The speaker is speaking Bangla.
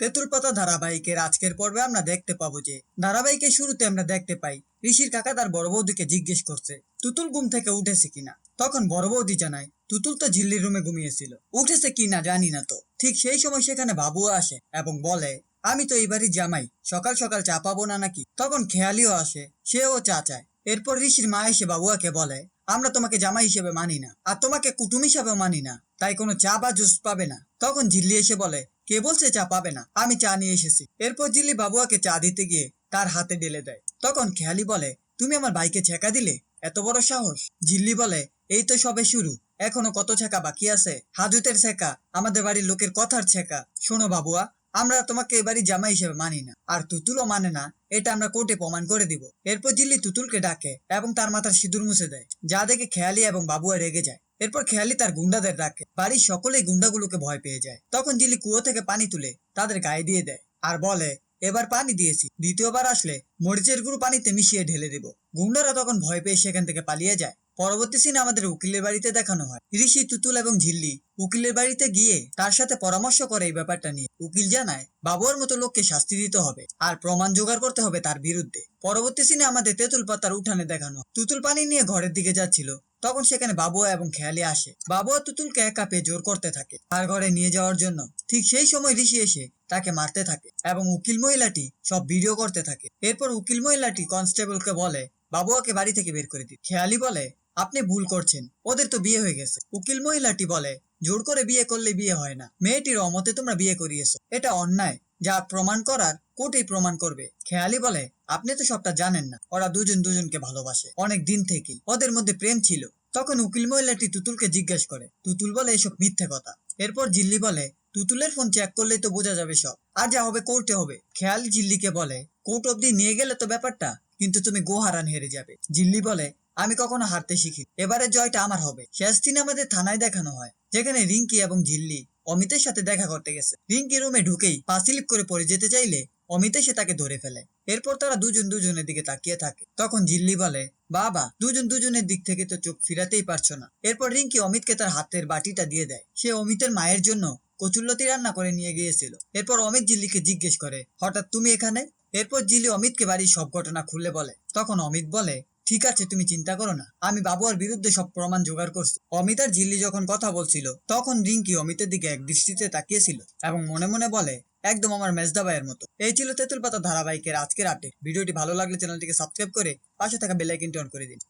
তেঁতুল পাতা ধারাবাহিকের আজকের পর্বে আমরা দেখতে পাবো যে ধারাবাহিকের শুরুতে আমরা দেখতে পাই ঋষির কাকা তার বড় বৌদিকে জিজ্ঞেস করছে তুতুল ঘুম থেকে উঠেছে কিনা। তখন বড় বৌদি জানায় তুতুল তো ঝিল্লির রুমে ঘুমিয়েছিল, উঠেছে কিনা জানি না তো। ঠিক সেই সময় সেখানে বাবুও আসে এবং বলে আমি তো এই বাড়ির জামাই, সকাল সকাল চা পাবো না নাকি। তখন খেয়ালিও আসে, সেও চা চায়। এরপর ঋষির মা এসে বাবুয়াকে বলে আমরা তোমাকে জামাই হিসেবে মানি না, আর তোমাকে কুটুম হিসেবেও মানি না, তাই কোনো চা বা জুস পাবে না। তখন ঝিল্লি এসে বলে কে বলছে চা পাবে না, আমি চা নিয়ে এসেছি। এরপর ঝিল্লি বাবুয়াকে চা দিতে গিয়ে তার হাতে ঢেলে দেয়। তখন খেয়ালি বলে তুমি আমার ভাইকে ছেঁকা দিলে, এত বড় সাহস। ঝিল্লি বলে এই তো সবে শুরু, এখনো কত ছেঁকা বাকি আছে। হাজুতের ছেঁকা, আমাদের বাড়ির লোকের কথার ছেঁকা। শোনো বাবুয়া, আমরা তোমাকে এবারই জামাই হিসেবে মানি না, আর তুতুলও মানে না, এটা আমরা কোর্টে প্রমাণ করে দিব। এরপর জিল্লি তুতুলকে ডাকে এবং তার মাথার সিঁদুর মুছে দেয়, যা দেখে খেয়ালি এবং বাবুয়া রেগে যায়। এরপর খেয়ালি তার গুন্ডাদের ডাকে, বাড়ির সকলেই গুন্ডাগুলোকে ভয় পেয়ে যায়। তখন জিল্লি কুয়ো থেকে পানি তুলে তাদের গায়ে দিয়ে দেয় আর বলে এবার পানি দিয়েছি, দ্বিতীয়বার আসলে মরিচের গুঁড়ো পানিতে মিশিয়ে ঢেলে দেব। গুন্ডারা তখন ভয় পেয়ে সেখান থেকে পালিয়ে যায়। পরবর্তী সিনে আমাদের উকিলের বাড়িতে দেখানো হয় ঋষি, তুতুল এবং ঝিল্লি উকিলের বাড়িতে গিয়ে তার সাথে পরামর্শ করে এই ব্যাপারটা নিয়ে। উকিল জানায় বাবুয়ার মতো লোককে শাস্তি দিতে হবে আর প্রমাণ জোগাড় করতে হবে তার বিরুদ্ধে। পরবর্তী সিনে আমাদের তেঁতুল পাতার উঠানে দেখানো তুতুল পানি নিয়ে ঘরের দিকে যাচ্ছিল। তখন সেখানে বাবুয়া এবং খেয়ালি আসে। বাবুয়া তুতুলকে একা পেয়ে জোর করতে থাকে তার ঘরে নিয়ে যাওয়ার জন্য। ঠিক সেই সময় ঋষি এসে তাকে মারতে থাকে এবং উকিল মহিলাটি সব ভিডিও করতে থাকে। এরপর উকিল মহিলাটি কনস্টেবলকে বলে বাবুয়াকে বাড়ি থেকে বের করে দিই। খেয়ালি বলে আপনি ভুল করছেন, ওদের তো বিয়ে হয়ে গেছে। উকিল মহিলাটি বলে জোর করে বিয়ে করলে বিয়ে হয় না, মেয়েটির অমতে তোমরা বিয়ে করিয়েছো, এটা অন্যায়, যা প্রমাণ করার কোর্টেই প্রমাণ করবে। খেয়ালি বলে আপনি তো সবটা জানেন না, ওরা দুজন দুজনকে ভালোবাসে অনেক দিন থেকেই, ওদের মধ্যে প্রেম ছিল। তখন উকিল মহিলাটি তুতুলকে জিজ্ঞেস করে, তুতুল বলে এসব মিথ্যে কথা। এরপর জিল্লি বলে তুতুলের ফোন চেক করলেই তো বোঝা যাবে সব, আর যা হবে কোর্টে হবে। খেয়ালি জিল্লিকে বলে কোর্ট অব্দি নিয়ে গেলে তো ব্যাপারটা, কিন্তু তুমি গোহারান হেরে যাবে। জিল্লি বলে আমি কখনো হারতে শিখি, এবারে জয়টা আমার হবে। শেষ দিন আমাদের থানায় দেখানো হয় যেখানে রিঙ্কি এবং ঝিল্লি অমিতের সাথে দেখা করতে গেছে। রিঙ্কি রুমে ঢুকেই পা স্লিপ করে পড়ে যেতে চাইলে অমিত এসে তাকে ধরে ফেলে। এরপর তারা দুজন দুজনের দিকে তাকিয়ে থাকে। তখন ঝিল্লি বলে বাবা, দুজন দুজনের দিক থেকে তো চোখ ফিরাতেই পারছো না। এরপর রিঙ্কি অমিতকে তার হাতের বাটিটা দিয়ে দেয়। সে অমিতের মায়ের জন্য কচুল্লতি রান্না করে নিয়ে গিয়েছিল। এরপর অমিত ঝিল্লিকে জিজ্ঞেস করে হঠাৎ তুমি এখানে। এরপর ঝিল্লি অমিতকে বাড়ির সব ঘটনা খুলে বলে। তখন অমিত বলে ঠিক আছে, তুমি চিন্তা করো না, আমি বাবুয়ার বিরুদ্ধে সব প্রমাণ জোগাড় করছি। অমিত আর ঝিল্লি যখন কথা বলছিল তখন রিঙ্কি অমিতের দিকে এক দৃষ্টিতে তাকিয়েছিল এবং মনে মনে বলে একদম আমার মেজদা ভাইয়ের মতো। এই ছিল তেঁতুল পাতা ধারাবাহিকের আজকের আপডেট। ভিডিওটি ভালো লাগলে চ্যানেলটিকে সাবস্ক্রাইব করে পাশে থাকা বেল আইকনটি অন করে দিন।